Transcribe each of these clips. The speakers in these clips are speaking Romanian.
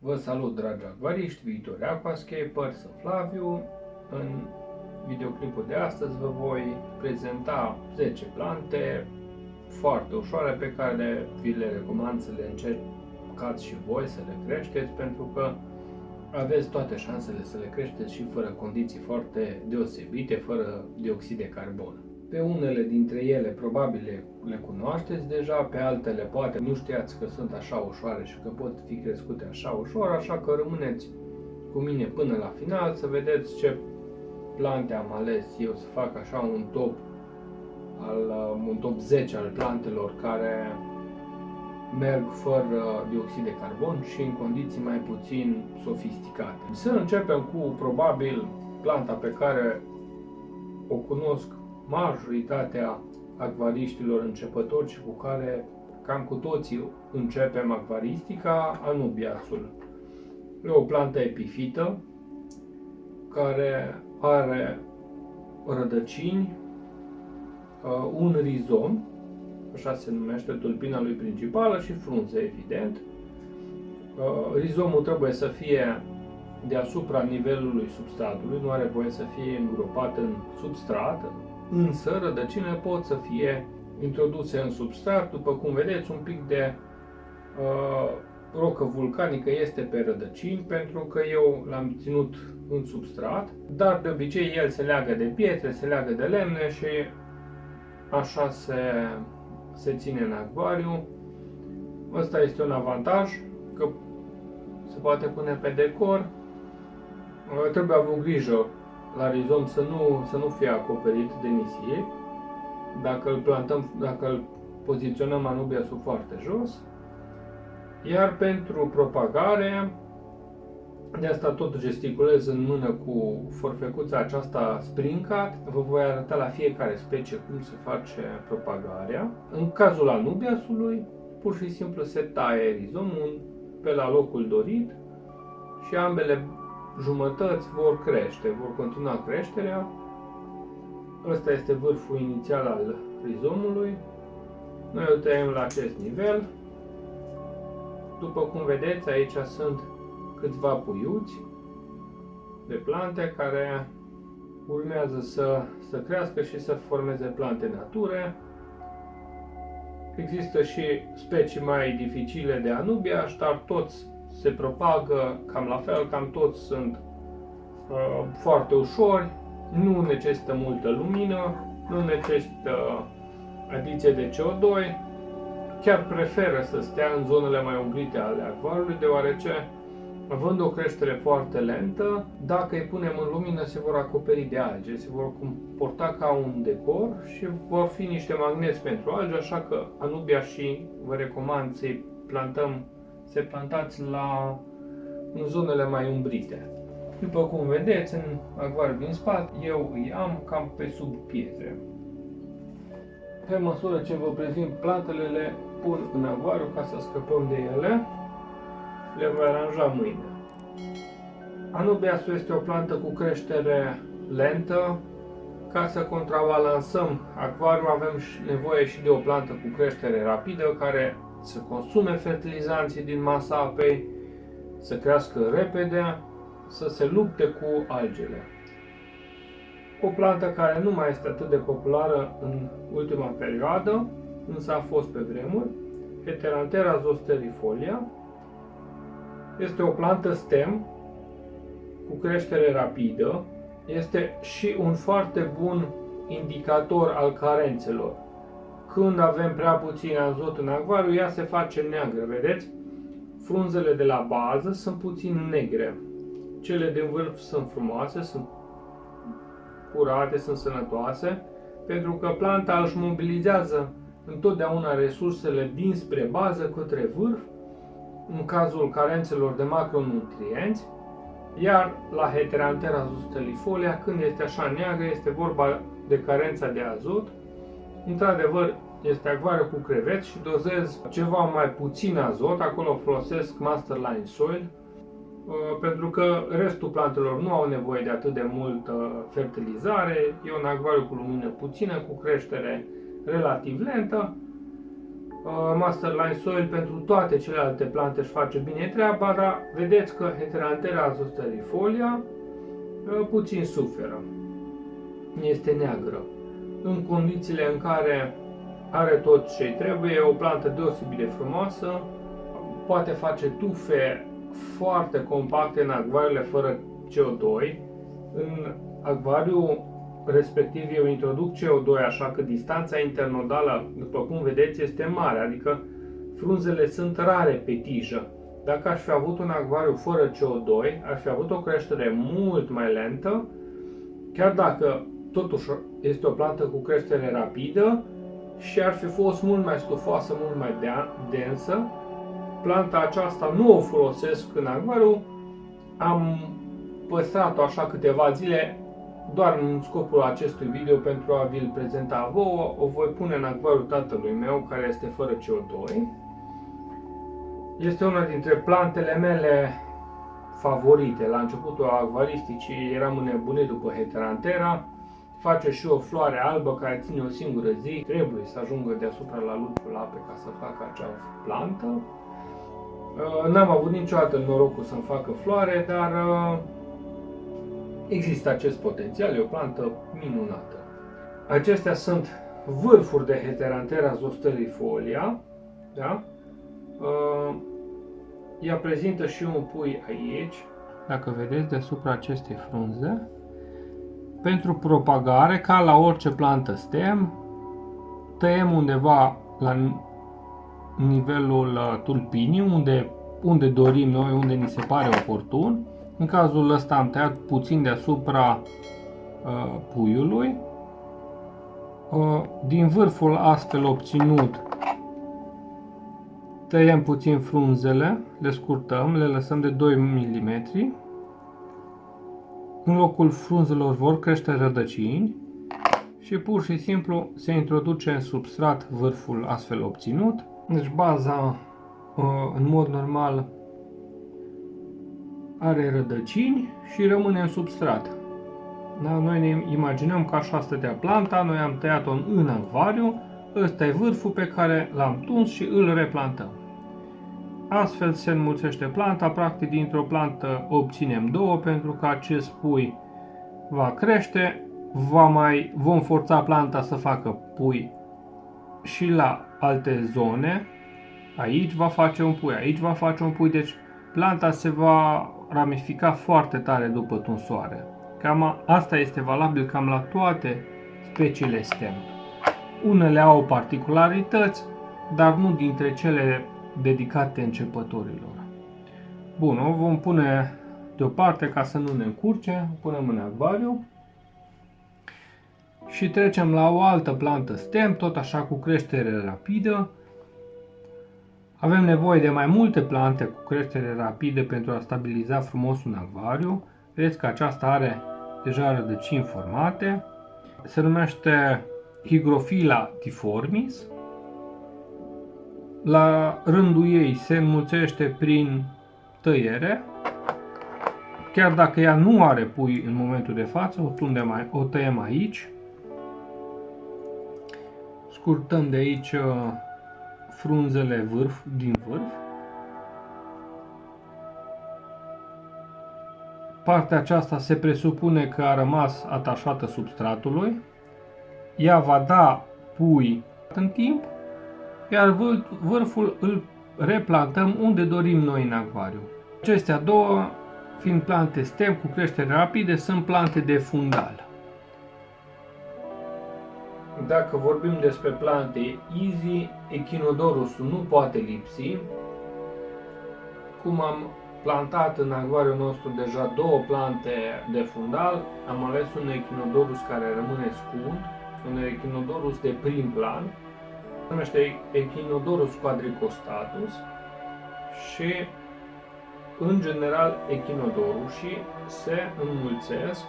Vă salut, dragi acvariști, viitori aquascaper, sunt Flaviu. În videoclipul de astăzi vă voi prezenta 10 plante foarte ușoare pe care vi le recomand să le încercați și voi să le creșteți, pentru că aveți toate șansele să le creșteți și fără condiții foarte deosebite, fără dioxid de carbon. Pe unele dintre ele probabil le cunoașteți deja, pe altele poate nu știați că sunt așa ușoare și că pot fi crescute așa ușor, așa că rămâneți cu mine până la final să vedeți ce plante am ales eu, să fac așa un top 10 al plantelor care merg fără dioxid de carbon și în condiții mai puțin sofisticate. Să începem cu probabil planta pe care o cunosc majoritatea acvariștilor începători și cu care cam cu toții începem acvaristica, anubiasul. E o plantă epifită care are rădăcini, un rizom, așa se numește tulpina lui principală, și frunze, evident. Rizomul trebuie să fie deasupra nivelului substratului, nu are voie să fie îngropat în substrat, însă rădăcinile pot să fie introduse în substrat. După cum vedeți, un pic de rocă vulcanică este pe rădăcini, pentru că eu l-am ținut în substrat, dar de obicei el se leagă de pietre, se leagă de lemne și așa se ține în acvariu. Ăsta este un avantaj, că se poate pune pe decor. Trebuie avut grijă la rizom să nu fie acoperit de nisip dacă îl poziționăm anubiasul foarte jos. Iar pentru propagare, de asta tot gesticulez în mână cu forfecuța aceasta Springcat. Vă voi arăta la fiecare specie cum se face propagarea. În cazul anubiasului, pur și simplu se taie rizomul pe la locul dorit și ambele jumătăți vor crește, vor continua creșterea. Ăsta este vârful inițial al rizomului. Noi îl tăiem la acest nivel. După cum vedeți, aici sunt câțiva puiuți de plante care urmează să crească și să formeze plante nature. Există și specii mai dificile de anubiaș, dar toți se propagă cam la fel, cam toți sunt foarte ușori, nu necesită multă lumină, nu necesită adiție de CO2, chiar preferă să stea în zonele mai umbrite ale acvariului, deoarece, având o creștere foarte lentă, dacă îi punem în lumină se vor acoperi de alge, se vor comporta ca un decor și vor fi niște magneți pentru alge, așa că anubiașii vă recomand să plantați în zonele mai umbrite. După cum vedeți, în acvariul din spate, eu îi am cam pe sub pietre. Pe măsură ce vă prezint plantele, le pun în acvariu ca să scăpăm de ele. Le voi aranja mâine. Anubiasul este o plantă cu creștere lentă. Ca să contrabalansăm acvariul, avem nevoie și de o plantă cu creștere rapidă, care să consume fertilizanții din masa apei, să crească repede, să se lupte cu algele. O plantă care nu mai este atât de populară în ultima perioadă, însă a fost pe vremuri, Heteranthera zosterifolia. Este o plantă stem cu creștere rapidă. Este și un foarte bun indicator al carențelor. Când avem prea puțin azot în acvariu, ea se face neagră, vedeți? Frunzele de la bază sunt puțin negre. Cele din vârf sunt frumoase, sunt curate, sunt sănătoase, pentru că planta își mobilizează întotdeauna resursele dinspre bază către vârf, în cazul carențelor de macronutrienți, iar la Heteranthera zosterifolia, când este așa neagră, este vorba de carența de azot. Într-adevăr, este acvariu cu creveți și dozez ceva mai puțin azot, acolo folosesc Masterline Soil, pentru că restul plantelor nu au nevoie de atât de multă fertilizare. E un acvariu cu lumină puțină, cu creștere relativ lentă. Masterline Soil pentru toate celelalte plante își face bine treaba, dar vedeți că Heteranthera zosterifoliea puțin suferă. Este neagră. În condițiile în care are tot ce trebuie, e o plantă deosebit de frumoasă, poate face tufe foarte compacte în acvariile fără CO2. În acvariu respectiv eu introduc CO2, așa că distanța internodală, după cum vedeți, este mare, adică frunzele sunt rare pe tijă. Dacă aș fi avut un acvariu fără CO2, aș fi avut o creștere mult mai lentă, chiar dacă totuși este o plantă cu creștere rapidă și ar fi fost mult mai stufoasă, mult mai densă. Planta aceasta nu o folosesc în acvariu, am păstrat-o așa câteva zile, doar în scopul acestui video pentru a vi-l prezenta vouă. O voi pune în acvariul tatălui meu, care este fără CO2. Este una dintre plantele mele favorite. La începutul acvaristicii eram înnebunit după Heteranthera. Face și o floare albă care ține o singură zi. Trebuie să ajungă deasupra la lucrul apei ca să facă acea plantă. N-am avut niciodată norocul să-mi facă floare, dar există acest potențial, e o plantă minunată. Acestea sunt vârfuri de Heteranthera zosterifoliea, da? Ea prezintă și un pui aici, dacă vedeți, deasupra acestei frunze. Pentru propagare, ca la orice plantă stem, tăiem undeva la nivelul tulpinii, unde dorim noi, unde ni se pare oportun. În cazul ăsta am tăiat puțin deasupra puiului. Din vârful astfel obținut tăiem puțin frunzele, le scurtăm, le lăsăm de 2 mm. În locul frunzelor vor crește rădăcini și pur și simplu se introduce în substrat vârful astfel obținut. Deci baza, în mod normal, are rădăcini și rămâne în substrat. Da? Noi ne imaginăm că așa stătea planta, noi am tăiat-o în acvariu, ăsta e vârful pe care l-am tuns și îl replantăm. Astfel se înmulțește planta, practic dintr-o plantă obținem două, pentru că acest pui va crește, vom forța planta să facă pui și la alte zone. Aici va face un pui, aici va face un pui, deci planta se va ramifica foarte tare după tunsoare. Cam asta este valabil cam la toate speciile stem. Unele au particularități, dar nu dintre cele dedicate începătorilor. Bun, o vom pune deoparte ca să nu ne încurce, o punem în acvariu și trecem la o altă plantă stem, tot așa cu creștere rapidă. Avem nevoie de mai multe plante cu creștere rapidă pentru a stabiliza frumos un acvariu. Vedeți că aceasta are deja rădăcini formate. Se numește Hygrophila difformis. La rândul ei se înmulțește prin tăiere. Chiar dacă ea nu are pui în momentul de față, o tăiem aici. Scurtăm de aici frunzele din vârf. Partea aceasta se presupune că a rămas atașată substratului. Ea va da pui în timp, iar vârful îl replantăm unde dorim noi în acvariu. Acestea două, fiind plante stem cu creștere rapide, sunt plante de fundal. Dacă vorbim despre plante easy, Echinodorusul nu poate lipsi. Cum am plantat în acvariul nostru deja două plante de fundal, am ales un Echinodorus care rămâne scund, un Echinodorus de prim plan, se numește Echinodorus quadricostatus și în general echinodorusii se înmulțesc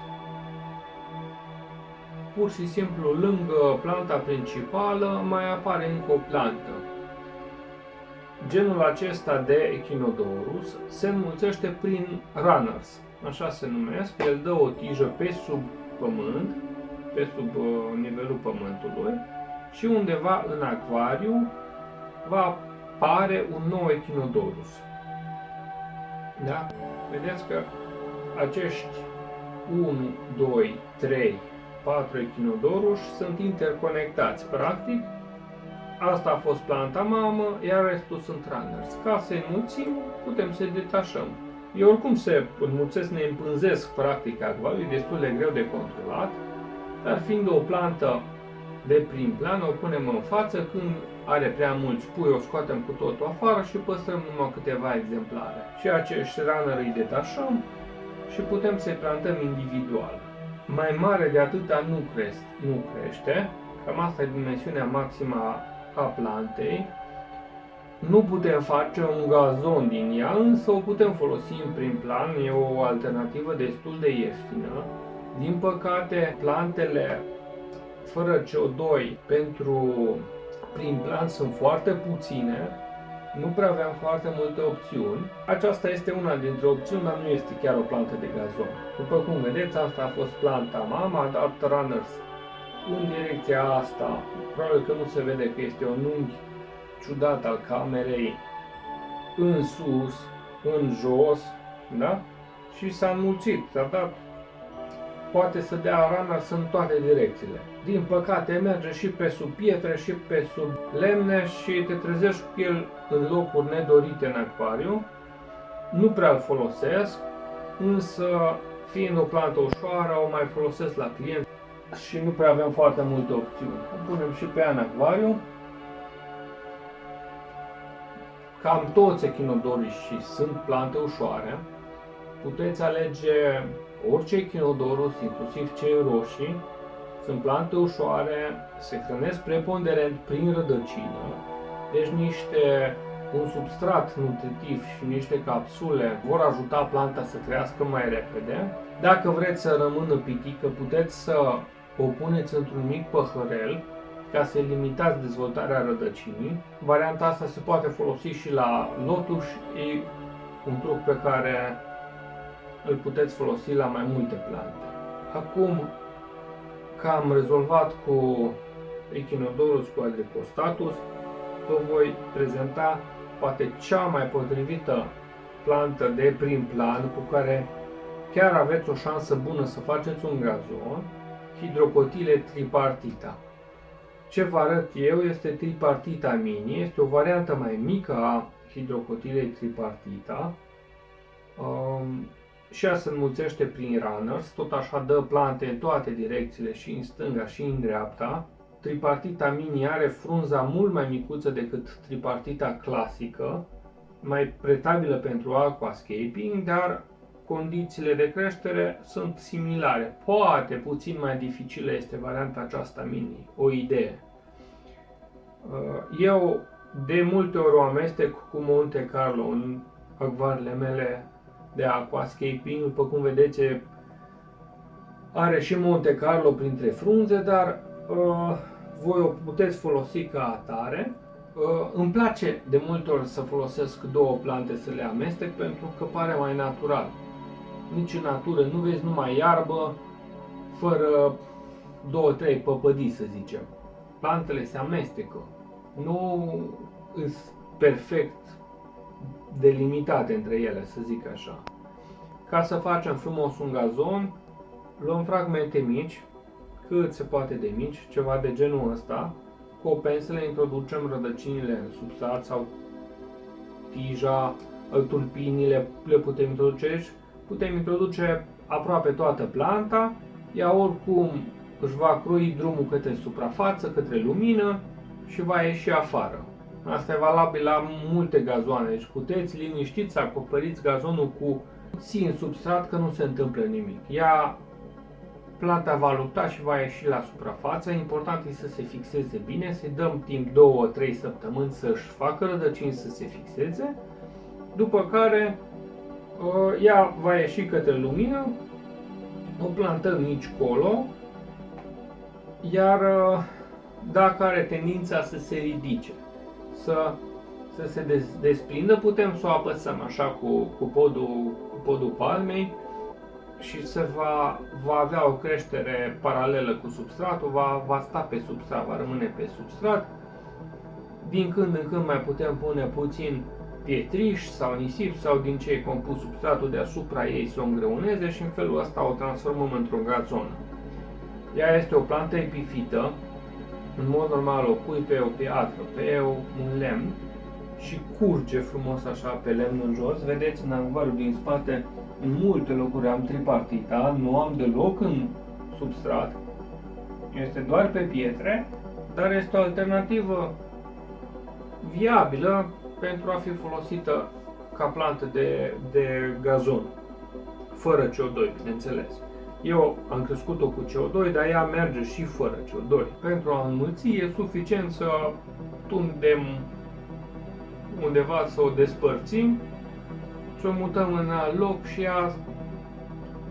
pur și simplu lângă planta principală mai apare încă o plantă. Genul acesta de Echinodorus se înmulțește prin runners, așa se numesc. El dă o tijă pe sub pământ, pe sub nivelul pământului și undeva în acvariu va apare un nou Echinodorus. Da? Vedeți că acești 1, 2, 3, 4 Echinodorus sunt interconectați. Practic, asta a fost planta mamă, iar restul sunt runners. Ca să înmulțim, putem să-i detașăm. Eu oricum se înmulțesc, ne împânzesc practic acvarul, e destul de greu de controlat, dar fiind o plantă de prim plan, o punem în față, când are prea mulți pui, o scoatem cu totul afară și păstrăm numai câteva exemplare. Și acești runner îi detașăm și putem să-i plantăm individual. Mai mare de atâta nu crește, cam asta e dimensiunea maximă a plantei. Nu putem face un gazon din ea, însă o putem folosi în prim plan, e o alternativă destul de ieftină. Din păcate, plantele fără CO2 pentru prim plan sunt foarte puține, nu prea aveam foarte multe opțiuni. Aceasta este una dintre opțiuni, dar nu este chiar o plantă de gazon. După cum vedeți, asta a fost planta mama, a dat runners în direcția asta. Probabil că nu se vede că este un unghi ciudat al camerei, în sus, în jos, da? Și s-a înmulțit, s-a dat, poate să dea runners în toate direcțiile. Din păcate merge și pe sub pietre și pe sub lemne și te trezești cu el în locuri nedorite în acvariu. Nu prea îl folosesc, însă fiind o plantă ușoară, o mai folosesc la client și nu prea avem foarte multe opțiuni. O punem și pe ea în acvariu. Cam toți Echinodorus sunt plante ușoare. Puteți alege orice Echinodorus, inclusiv cei roșii. Sunt plante ușoare, se hrănesc preponderent prin rădăcină, deci un substrat nutritiv și niște capsule vor ajuta planta să crească mai repede. Dacă vreți să rămână pitică, puteți să o puneți într-un mic păhărel ca să limitați dezvoltarea rădăcinii. Varianta asta se poate folosi și la lotuș, e un truc pe care îl puteți folosi la mai multe plante. Acum că am rezolvat cu Echinodorus cu Adricostatus, vă voi prezenta poate cea mai potrivită plantă de prim plan cu care chiar aveți o șansă bună să faceți un gazon, Hydrocotyle tripartita. Ce vă arăt eu este Tripartita mini, este o variantă mai mică a Hydrocotylei tripartita. Și ea se înmulțește prin runners, tot așa dă plante în toate direcțiile, și în stânga și în dreapta. Tripartita mini are frunza mult mai micuță decât tripartita clasică, mai pretabilă pentru aquascaping, dar condițiile de creștere sunt similare. Poate puțin mai dificilă este varianta aceasta mini, o idee. Eu de multe ori o amestec cu Monte Carlo în acvarele mele de aquascaping. După cum vedeți, are și Monte Carlo printre frunze, dar voi o puteți folosi ca atare. Îmi place de multe ori să folosesc două plante să le amestec pentru că pare mai natural. Nici în natură nu vezi numai iarbă fără 2-3 păpădii, să zicem. Plantele se amestecă. Nu sunt perfect delimitate între ele, să zic așa. Ca să facem frumos un gazon, luăm fragmente mici, cât se poate de mici, ceva de genul ăsta. Cu o penselă introducem rădăcinile în substrat sau tija, tulpinile le putem introduce aici. Putem introduce aproape toată planta, ea oricum își va croi drumul către suprafață, către lumină și va ieși afară. Asta e valabil la multe gazoane, deci puteți liniștit să acoperiți gazonul cu puțin substrat că nu se întâmplă nimic. Planta va lupta și va ieși la suprafață, important este să se fixeze bine, să-i dăm timp 2-3 săptămâni să-și facă rădăcini să se fixeze, după care ea va ieși către lumină, o plantăm nici colo, iar dacă are tendința să se ridice, să se desprindă, putem să o apăsăm așa cu podul palmei și va avea o creștere paralelă cu substratul, va sta pe substrat, va rămâne pe substrat. Din când în când mai putem pune puțin pietriș sau nisip sau din ce e compus substratul deasupra ei să o îngreuneze și în felul ăsta o transformăm într-o gazonă. Ea este o plantă epifită, în mod normal o pui pe o piatră, pe un lemn și curge frumos așa pe lemnul în jos. Vedeți, în acvariul din spate, în multe locuri am tripartita, nu am deloc în substrat, este doar pe pietre, dar este o alternativă viabilă pentru a fi folosită ca plantă de gazon, fără CO2, bineînțeles. Eu am crescut-o cu CO2, dar ea merge și fără CO2. Pentru a înmulți e suficient să tundem undeva, să o despărțim, să o mutăm în alt loc și ea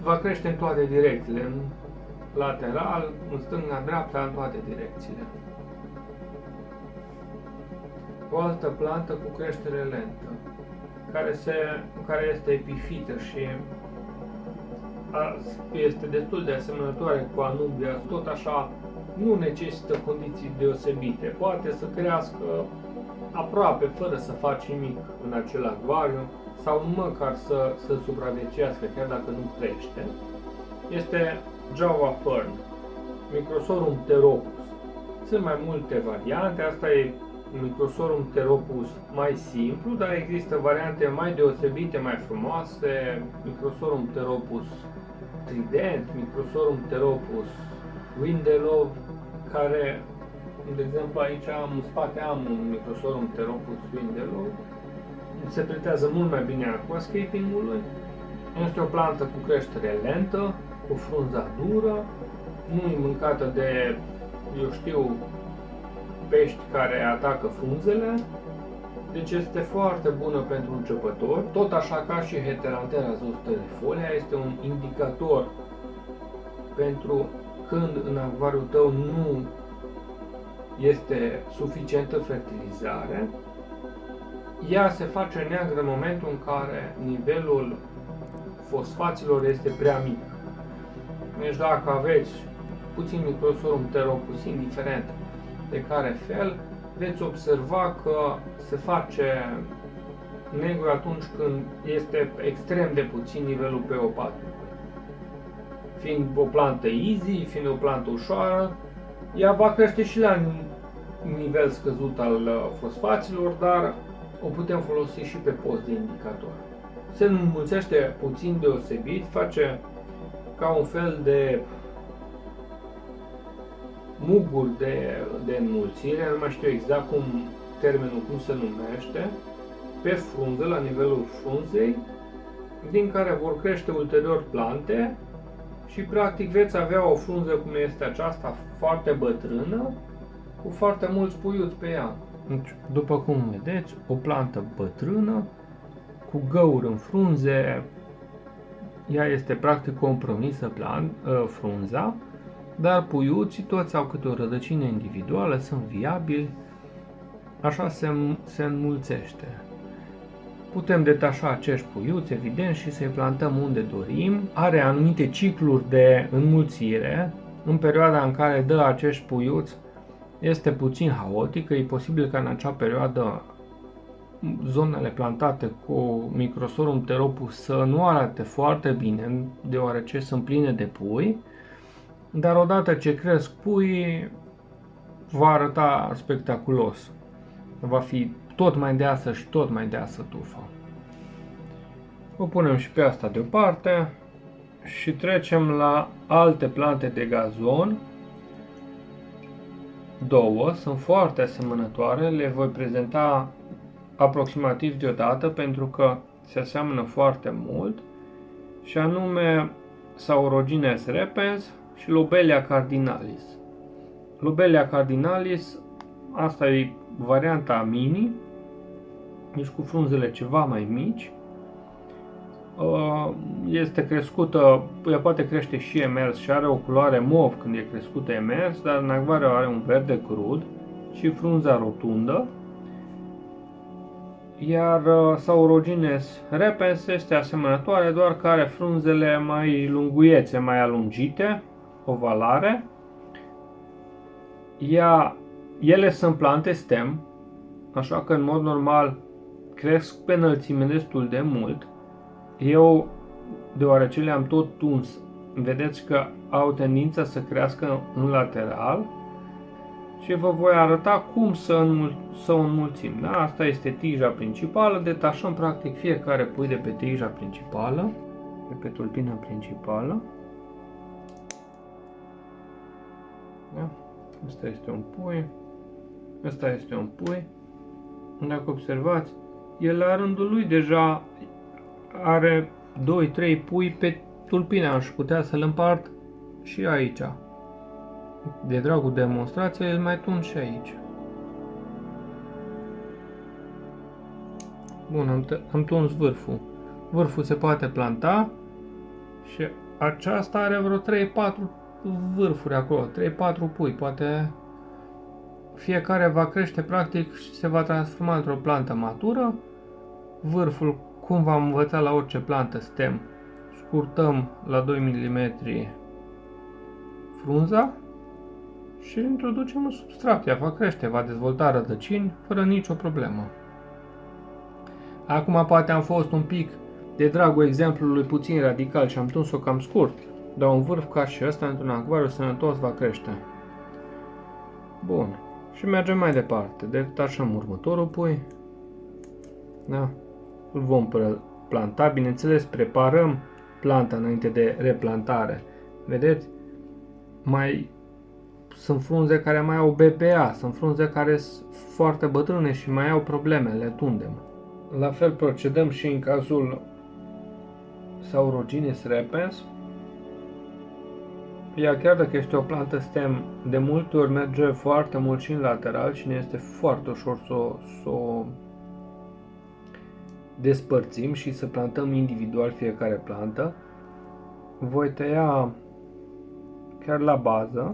va crește în toate direcțiile, în lateral, în stânga, dreapta, în toate direcțiile. O altă plantă cu creștere lentă, care este epifită și este destul de asemănătoare cu anumbia, tot așa nu necesită condiții deosebite, poate să crească aproape fără să faci nimic în acel acvariu sau măcar să supraviețuiască chiar dacă nu crește. Este Java Fern, Microsorum pteropus. Sunt mai multe variante, asta e Microsorum pteropus mai simplu, dar există variante mai deosebite, mai frumoase, Microsorum pteropus trident, Microsorum pteropus windelov, care, de exemplu, aici în spate am un Microsorum pteropus windelov, se pretează mult mai bine aquascaping-ului. Este o plantă cu creștere lentă, cu frunza dură, nu e mâncată de, eu știu, pești care atacă frunzele, deci este foarte bună pentru începători. Tot așa ca și Heterantera zosternifolia, este un indicator pentru când în acvariul tău nu este suficientă fertilizare. Ea se face neagră în momentul în care nivelul fosfaților este prea mic. Deci dacă aveți puțin Microsorum pteropus, indiferent de care fel, veți observa că se face negru atunci când este extrem de puțin nivelul PO4. Fiind o plantă easy, fiind o plantă ușoară, ea va crește și la nivel scăzut al fosfaților, dar o putem folosi și pe post de indicator. Se înmulțește puțin deosebit, face ca un fel de muguri de înmulțire, nu mai știu exact termenul cum se numește, pe frunză, la nivelul frunzei, din care vor crește ulterior plante și practic veți avea o frunză cum este aceasta, foarte bătrână, cu foarte mulți puiuți pe ea. Deci, după cum vedeți, o plantă bătrână, cu găuri în frunze, ea este practic compromisă frunza, dar puiuții toți au câte o rădăcină individuală, sunt viabili, așa se înmulțește. Putem detașa acești puiuți, evident, și să-i plantăm unde dorim. Are anumite cicluri de înmulțire. În perioada în care dă acești puiuți este puțin haotică, e posibil ca în acea perioadă zonele plantate cu Microsorum pteropus să nu arate foarte bine, deoarece sunt pline de pui, dar odată ce cresc puii, va arăta spectaculos. Va fi tot mai deasă și tot mai deasă tufa. O punem și pe asta deoparte și trecem la alte plante de gazon. Două, sunt foarte asemănătoare, le voi prezenta aproximativ deodată pentru că se aseamănă foarte mult, și anume Saurogines repens și Lobelia cardinalis. Lobelia cardinalis, asta e varianta mini, deci cu frunzele ceva mai mici. Este crescută, ea poate crește și emers și are o culoare mov când e crescută emers, dar în acvariu are un verde crud și frunza rotundă. Iar Saurogines repens este asemănătoare, doar că are frunzele mai lunguiețe, mai alungite, ovalare. Ele sunt plante stem, așa că în mod normal cresc pe înălțime destul de mult. Eu, deoarece le-am tot tuns, vedeți că au tendința să crească în lateral și vă voi arăta cum să o înmulțim. Da? Asta este tija principală, detașăm practic fiecare pui de pe tija principală, de pe tulpina principală. Da? Asta este un pui, asta este un pui. Dacă observați, el la rândul lui deja are 2-3 pui pe tulpina și putea să-l împart și aici. De dragul demonstrației îl mai tund și aici. Bun, am tuns vârful. Vârful se poate planta și aceasta are vreo 3-4 vârfuri acolo, 3-4 pui, poate fiecare va crește practic și se va transforma într-o plantă matură. Vârful, cum v-am învățat la orice plantă stem, scurtăm la 2 mm frunza și îl introducem în substrat. Ea va crește, va dezvolta rădăcini fără nicio problemă. Acum poate am fost un pic de dragul exemplului puțin radical și am tuns-o cam scurt, dar un vârf ca și ăsta într-un acvariu sănătos va crește. Bun. Și mergem mai departe. Detașăm următorul pui. Da? Îl vom planta. Bineînțeles, preparăm planta înainte de replantare. Vedeți? Sunt frunze care mai au BPA, sunt frunze care sunt foarte bătrâne și mai au probleme, le tundem. La fel procedăm și în cazul Saurogynes repens. Ea, chiar dacă este o plantă stem, de multe ori merge foarte mult și în lateral și ne este foarte ușor să o despărțim și să plantăm individual fiecare plantă. Voi tăia chiar la bază.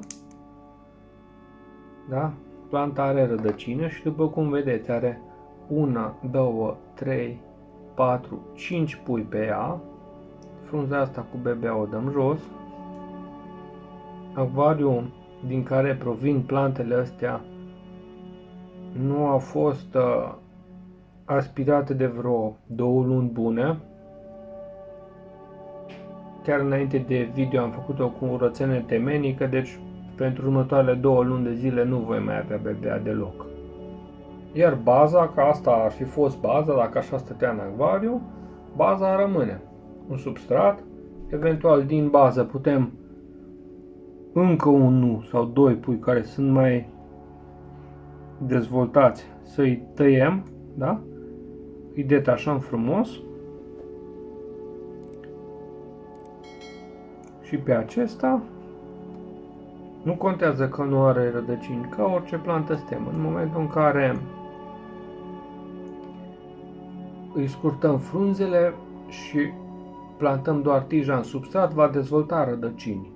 Da? Planta are rădăcină și după cum vedeți are 1, 2, 3, 4, 5 pui pe ea. Frunza asta cu bebea o dăm jos. Acvariul din care provin plantele astea nu au fost aspirate de vreo 2 luni bune. Chiar înainte de video am făcut-o cu curățenie temenică, deci pentru următoarele 2 luni de zile nu voi mai avea bebea deloc. Iar baza, că asta ar fi fost baza, dacă așa stătea în acvariu, baza rămâne. Un substrat, eventual din bază putem încă 1 sau 2 pui care sunt mai dezvoltați să-i tăiem, da? Îi detașăm frumos și pe acesta nu contează că nu are rădăcini, ca orice plantă stem. În momentul în care îi scurtăm frunzele și plantăm doar tija în substrat, va dezvolta rădăcini.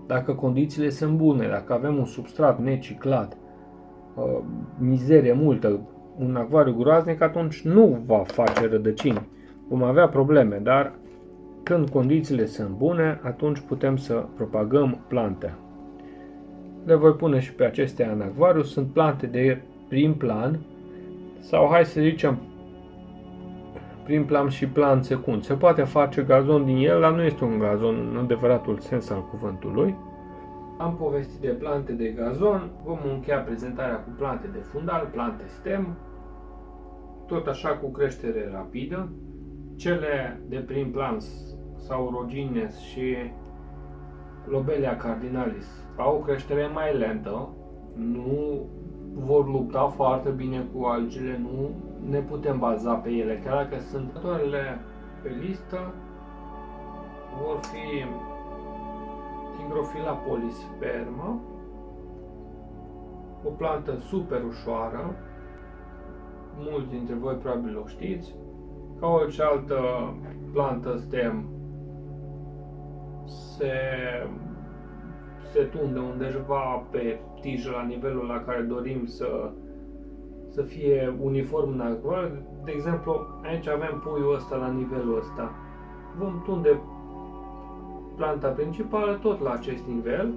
Dacă condițiile sunt bune, dacă avem un substrat neciclat, mizerie multă, un acvariu groaznic, atunci nu va face rădăcini. Vom avea probleme, dar când condițiile sunt bune, atunci putem să propagăm plante. Le voi pune și pe acestea în acvariu, sunt plante de prim plan sau hai să zicem prim plan și plan secund. Se poate face gazon din el, dar nu este un gazon în adevăratul sens al cuvântului. Am povestit de plante de gazon, vom încheia prezentarea cu plante de fundal, plante stem, tot așa cu creștere rapidă. Cele de prim plan Saurogynes și Lobelia cardinalis au o creștere mai lentă, nu vor lupta foarte bine cu algile, nu ne putem baza pe ele, chiar dacă sunt următoarele pe listă vor fi Hygrophila polisperma, o plantă super ușoară, mulți dintre voi probabil o știți, ca orice altă plantă stem se tunde undeva pe tijă la nivelul la care dorim să fie uniform în acvariu. De exemplu, aici avem puiul ăsta la nivelul ăsta. Vom tunde planta principală tot la acest nivel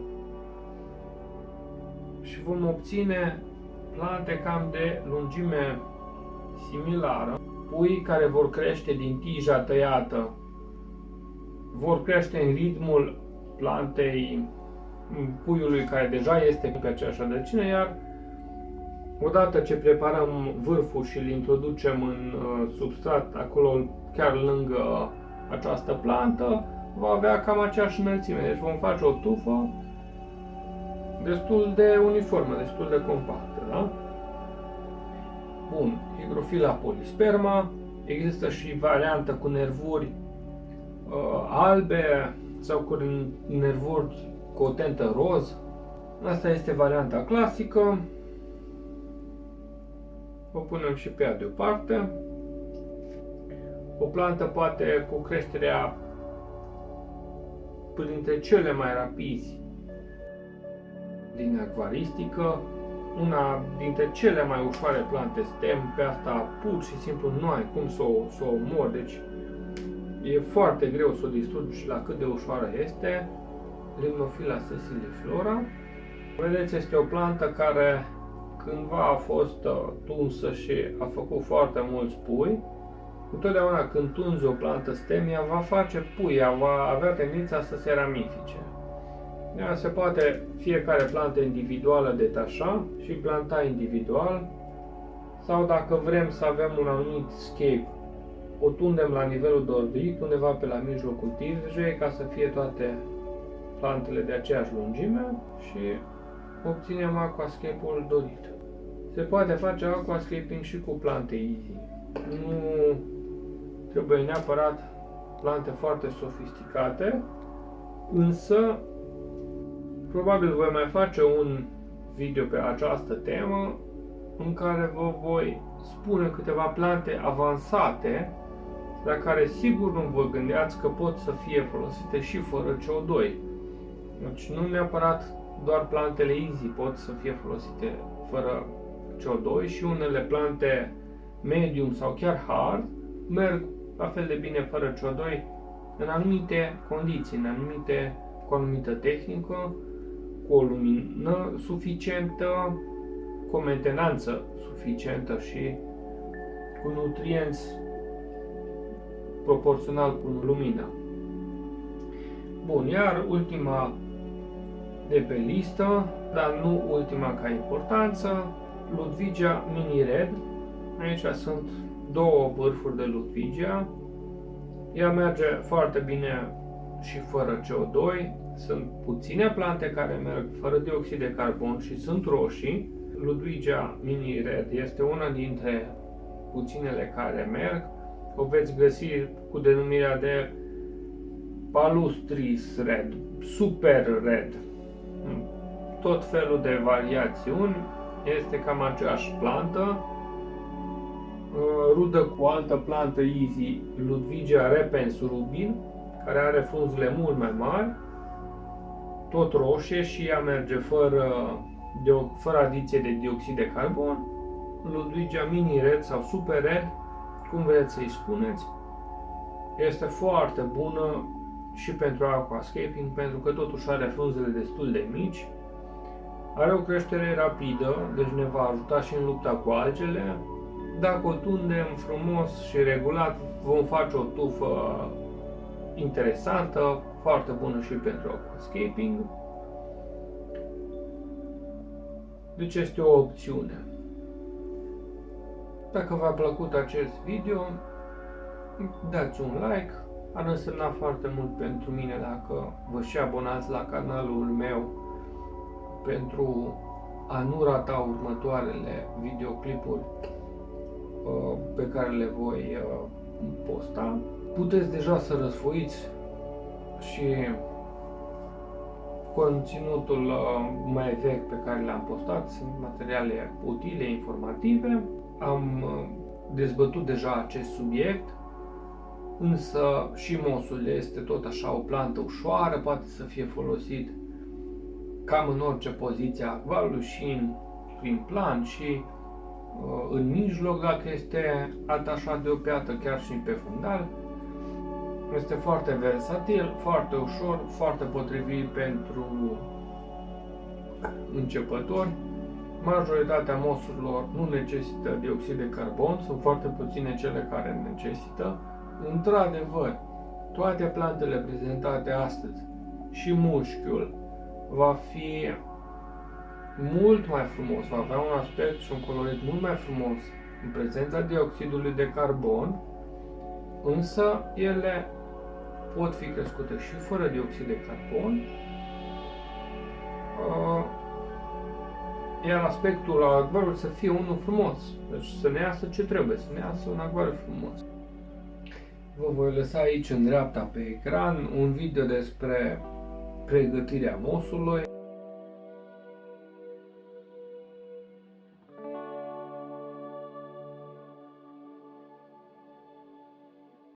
și vom obține plante cam de lungime similară, pui care vor crește din tija tăiată, vor crește în ritmul plantei puiului care deja este pe aceeași rădăcină, iar odată ce preparăm vârful și îl introducem în substrat, acolo chiar lângă această plantă, va avea cam aceeași înălțime. Deci vom face o tufă destul de uniformă, destul de compactă. Da? Bun, higrofila polisperma. Există și variantă cu nervuri albe sau cu nervuri cu o tentă roz. Asta este varianta clasică. O punem și pe ea deoparte. O plantă poate cu creșterea printre cele mai rapizi din acvaristică, una dintre cele mai ușoare plante stem, pe asta pur și simplu nu ai cum să o omori, deci e foarte greu să o distrugi la cât de ușoară este, Limnophila sessiliflora. Vedeți, este o plantă care cândva a fost tunsă și a făcut foarte mulți pui. Întotdeauna când tunzi o plantă stem, ea va face pui, ea va avea tendința să se ramifice. Ea se poate fiecare plantă individuală detașa și planta individual, sau dacă vrem să avem un anumit scape, o tundem la nivelul dorit, undeva pe la mijlocul tirjei, ca să fie toate plantele de aceeași lungime și obținem aquascape-ul dorit. Se poate face aquascaping și cu plante easy. Nu trebuie neapărat plante foarte sofisticate, însă probabil voi mai face un video pe această temă în care vă voi spune câteva plante avansate la care sigur nu vă gândeați că pot să fie folosite și fără CO2. Deci nu neapărat doar plantele easy pot să fie folosite fără CO2 și unele plante medium sau chiar hard merg la fel de bine fără CO2 în anumite condiții, cu o anumită tehnică, cu o lumină suficientă, cu o mentenanță suficientă și cu nutrienți proporțional cu lumina. Bun, iar ultima de pe listă, dar nu ultima ca importanță, Ludwigia Mini Red. Aici sunt două vârfuri de Ludwigia. Ea merge foarte bine și fără CO2. Sunt puține plante care merg fără dioxid de carbon și sunt roșii. Ludwigia Mini Red este una dintre puținele care merg. O veți găsi cu denumirea de Palustris Red, Super Red. Tot felul de variațiuni. Este cam aceeași plantă. Rudă cu altă plantă easy, Ludwigia repens rubin, care are frunzele mult mai mari, tot roșie și ea merge fără adiție de dioxid de carbon. Ludwigia Mini Red sau Super Red, cum vreți să-i spuneți, este foarte bună și pentru aquascaping, pentru că totuși are frunzele destul de mici, are o creștere rapidă, deci ne va ajuta și în lupta cu algele. Dacă o tundem frumos și regulat, vom face o tufă interesantă, foarte bună și pentru aquascaping. Deci este o opțiune. Dacă v-a plăcut acest video, dați un like, ar însemna foarte mult pentru mine dacă vă și abonați la canalul meu pentru a nu rata următoarele videoclipuri pe care le voi posta. Puteți deja să răsfoiți și conținutul mai vechi pe care le-am postat, sunt materiale utile, informative. Am dezbătut deja acest subiect, însă și mosul este tot așa o plantă ușoară, poate să fie folosit cam în orice poziție a acvarului, și prin plan și în mijloc dacă este atașat de o piatră, chiar și pe fundal. Este foarte versatil, foarte ușor, foarte potrivit pentru începători majoritatea mosurilor nu necesită dioxid de carbon, sunt foarte puține cele care necesită. Într-adevăr, toate plantele prezentate astăzi și mușchiul va fi mult mai frumos, va avea un aspect și un colorit mult mai frumos în prezența dioxidului de carbon, însă ele pot fi crescute și fără dioxid de carbon, iar aspectul la acvarul să fie unul frumos, deci să ne iasă ce trebuie, să ne iasă un acvar frumos. Vă voi lăsa aici în dreapta pe ecran un video despre pregătirea mosului.